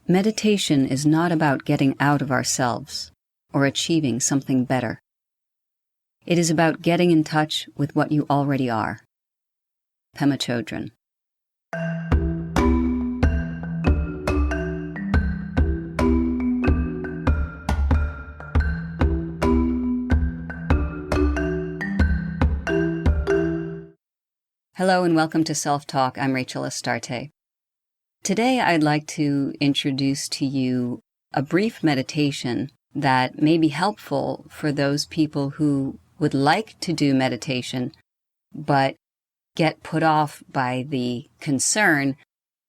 Meditation is not about getting out of ourselves or achieving something better. It is about getting in touch with what you already are. Pema Chodron. Hello and welcome to Self-Talk. I'm Rachel Astarte. Today I'd like to introduce to you a brief meditation that may be helpful for those people who would like to do meditation but get put off by the concern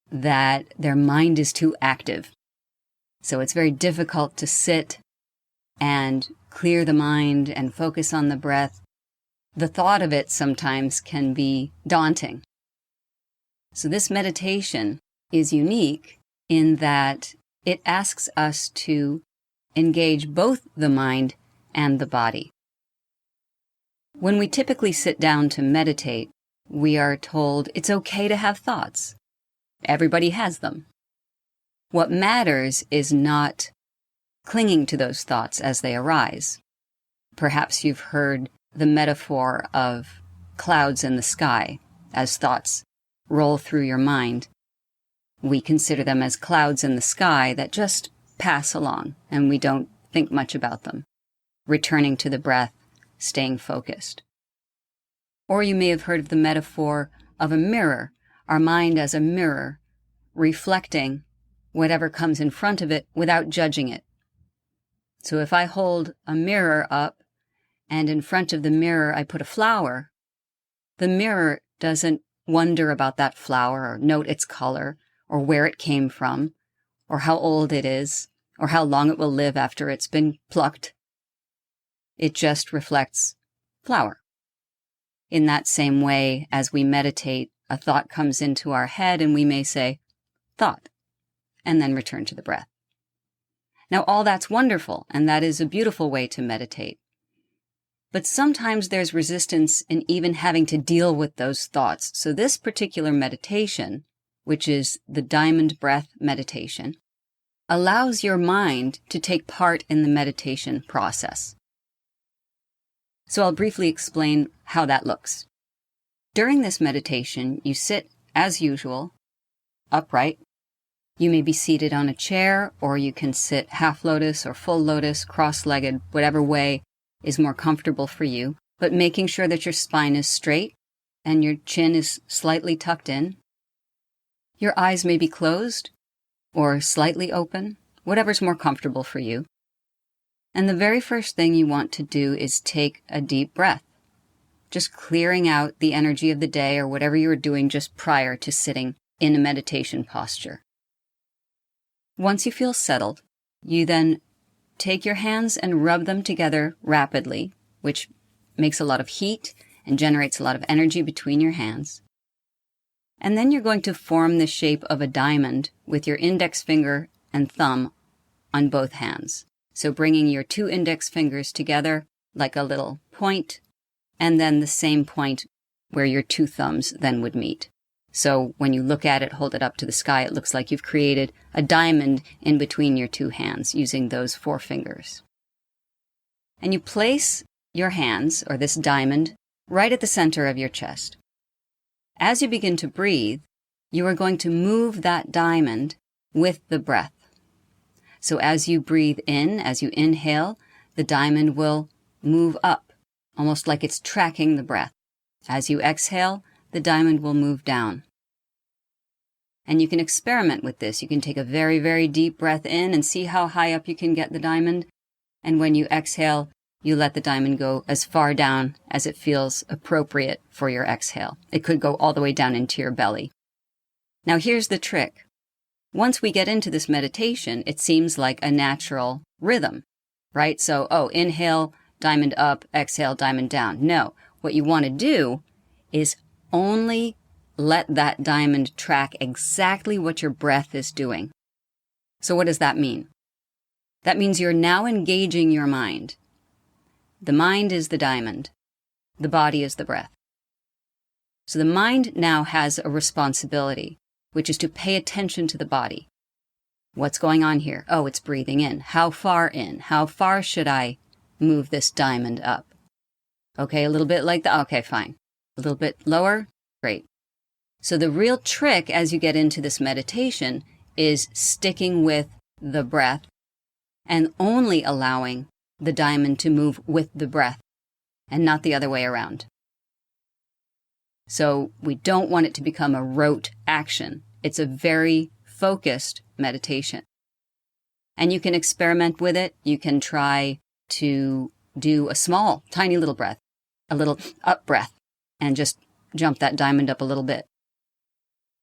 that their mind is too active. So it's very difficult to sit and clear the mind and focus on the breath. The thought of it sometimes can be daunting. So this meditation is unique in that it asks us to engage both the mind and the body. When we typically sit down to meditate, we are told it's okay to have thoughts. Everybody has them. What matters is not clinging to those thoughts as they arise. Perhaps you've heard the metaphor of clouds in the sky as thoughts roll through your mind. We consider them as clouds in the sky that just pass along, and we don't think much about them, returning to the breath, staying focused. Or you may have heard of the metaphor of a mirror, our mind as a mirror, reflecting whatever comes in front of it without judging it. So if I hold a mirror up, and in front of the mirror I put a flower, the mirror doesn't wonder about that flower or note its color or where it came from or how old it is or how long it will live after it's been plucked. It just reflects flower. In that same way, as we meditate, a thought comes into our head and we may say, thought, and then return to the breath. Now all that's wonderful, and that is a beautiful way to meditate. But sometimes there's resistance in even having to deal with those thoughts. So this particular meditation, which is the diamond breath meditation, allows your mind to take part in the meditation process. So I'll briefly explain how that looks. During this meditation, you sit, as usual, upright. You may be seated on a chair, or you can sit half lotus or full lotus, cross-legged, whatever way is more comfortable for you, but making sure that your spine is straight and your chin is slightly tucked in. Your eyes may be closed or slightly open, whatever's more comfortable for you. And the very first thing you want to do is take a deep breath, just clearing out the energy of the day or whatever you were doing just prior to sitting in a meditation posture. Once you feel settled, you then take your hands and rub them together rapidly, which makes a lot of heat and generates a lot of energy between your hands. And then you're going to form the shape of a diamond with your index finger and thumb on both hands. So bringing your two index fingers together like a little point, and then the same point where your two thumbs then would meet. So when you look at it, hold it up to the sky, it looks like you've created a diamond in between your two hands using those four fingers. And you place your hands, or this diamond, right at the center of your chest. As you begin to breathe, you are going to move that diamond with the breath. So as you breathe in, as you inhale, the diamond will move up, almost like it's tracking the breath. As you exhale, the diamond will move down. And you can experiment with this. You can take a very, very deep breath in and see how high up you can get the diamond. And when you exhale, you let the diamond go as far down as it feels appropriate for your exhale. It could go all the way down into your belly. Now here's the trick. Once we get into this meditation, it seems like a natural rhythm, right? So, inhale, diamond up, exhale, diamond down. No, what you want to do is only let that diamond track exactly what your breath is doing. So what does that mean? That means you're now engaging your mind. The mind is the diamond. The body is the breath. So the mind now has a responsibility, which is to pay attention to the body. What's going on here? Oh, it's breathing in. How far in? How far should I move this diamond up? Okay, a little bit like that. Okay, fine. A little bit lower? Great. So the real trick as you get into this meditation is sticking with the breath and only allowing the diamond to move with the breath and not the other way around. So we don't want it to become a rote action. It's a very focused meditation. And you can experiment with it. You can try to do a small, tiny little breath, a little up breath, and just jump that diamond up a little bit.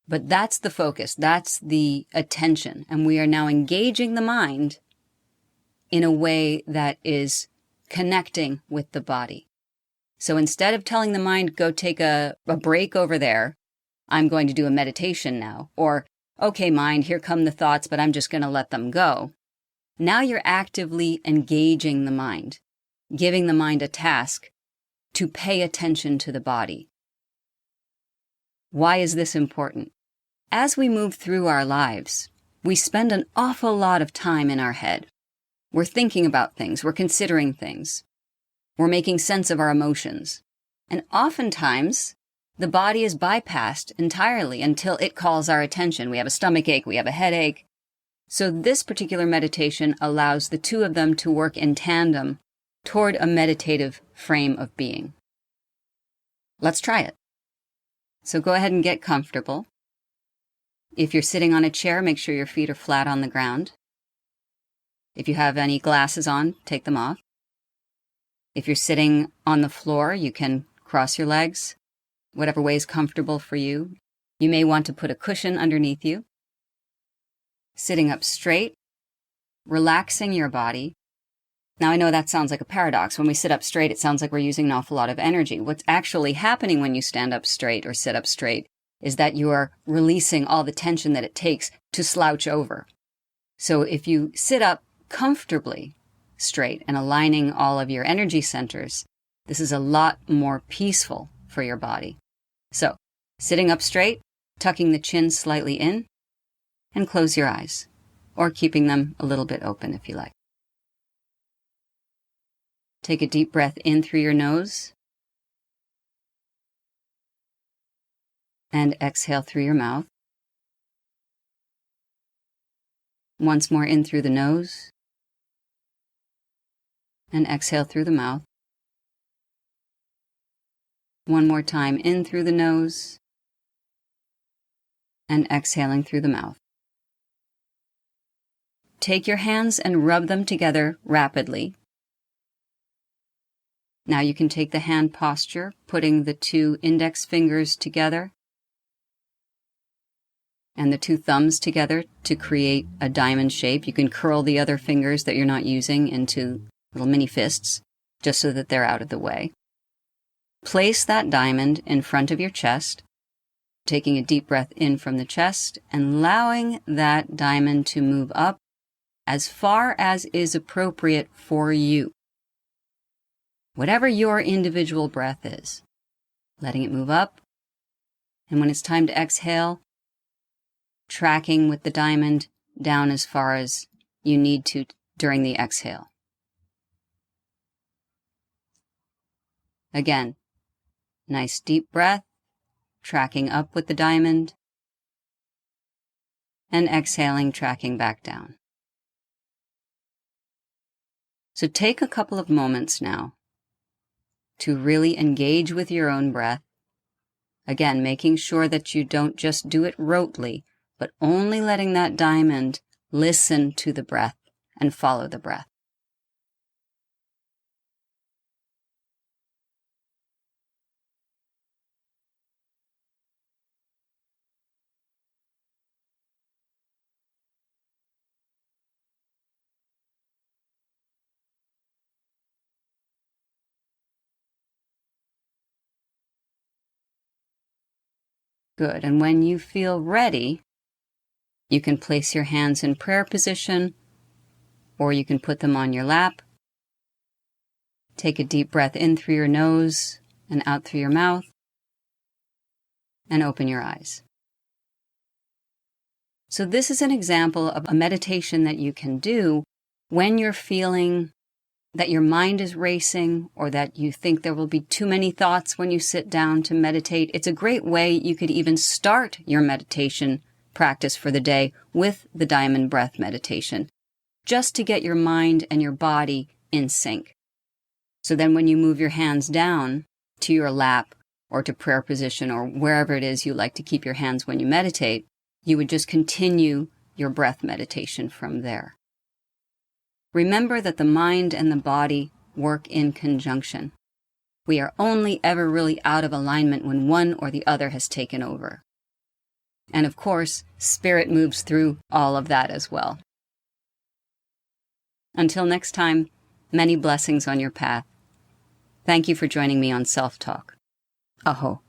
But that's the focus. That's the attention. And we are now engaging the mind in a way that is connecting with the body. So instead of telling the mind, go take a break over there, I'm going to do a meditation now. Or, okay, mind, here come the thoughts, but I'm just going to let them go. Now you're actively engaging the mind, giving the mind a task to pay attention to the body. Why is this important? As we move through our lives, we spend an awful lot of time in our head. We're thinking about things, we're considering things, we're making sense of our emotions. And oftentimes, the body is bypassed entirely until it calls our attention. We have a stomach ache, we have a headache. So this particular meditation allows the two of them to work in tandem toward a meditative frame of being. Let's try it. So go ahead and get comfortable. If you're sitting on a chair, make sure your feet are flat on the ground. If you have any glasses on, take them off. If you're sitting on the floor, you can cross your legs, whatever way is comfortable for you. You may want to put a cushion underneath you. Sitting up straight, relaxing your body. Now, I know that sounds like a paradox. When we sit up straight, it sounds like we're using an awful lot of energy. What's actually happening when you stand up straight or sit up straight is that you are releasing all the tension that it takes to slouch over. So if you sit up comfortably straight and aligning all of your energy centers, this is a lot more peaceful for your body. So, sitting up straight, tucking the chin slightly in, and close your eyes, or keeping them a little bit open if you like. Take a deep breath in through your nose, and exhale through your mouth. Once more in through the nose, and exhale through the mouth. One more time in through the nose, and exhaling through the mouth. Take your hands and rub them together rapidly. Now you can take the hand posture, putting the two index fingers together and the two thumbs together to create a diamond shape. You can curl the other fingers that you're not using into little mini fists, just so that they're out of the way. Place that diamond in front of your chest, taking a deep breath in from the chest and allowing that diamond to move up as far as is appropriate for you. Whatever your individual breath is, letting it move up. And when it's time to exhale, tracking with the diamond down as far as you need to during the exhale. Again, nice deep breath, tracking up with the diamond, and exhaling, tracking back down. So take a couple of moments now to really engage with your own breath. Again, making sure that you don't just do it rotely, but only letting that diamond listen to the breath and follow the breath. Good. And when you feel ready, you can place your hands in prayer position, or you can put them on your lap. Take a deep breath in through your nose and out through your mouth, and open your eyes. So this is an example of a meditation that you can do when you're feeling that your mind is racing or that you think there will be too many thoughts when you sit down to meditate. It's a great way you could even start your meditation practice for the day with the diamond breath meditation, just to get your mind and your body in sync. So then when you move your hands down to your lap or to prayer position or wherever it is you like to keep your hands when you meditate, you would just continue your breath meditation from there. Remember that the mind and the body work in conjunction. We are only ever really out of alignment when one or the other has taken over. And of course, spirit moves through all of that as well. Until next time, many blessings on your path. Thank you for joining me on Self Talk. Aho.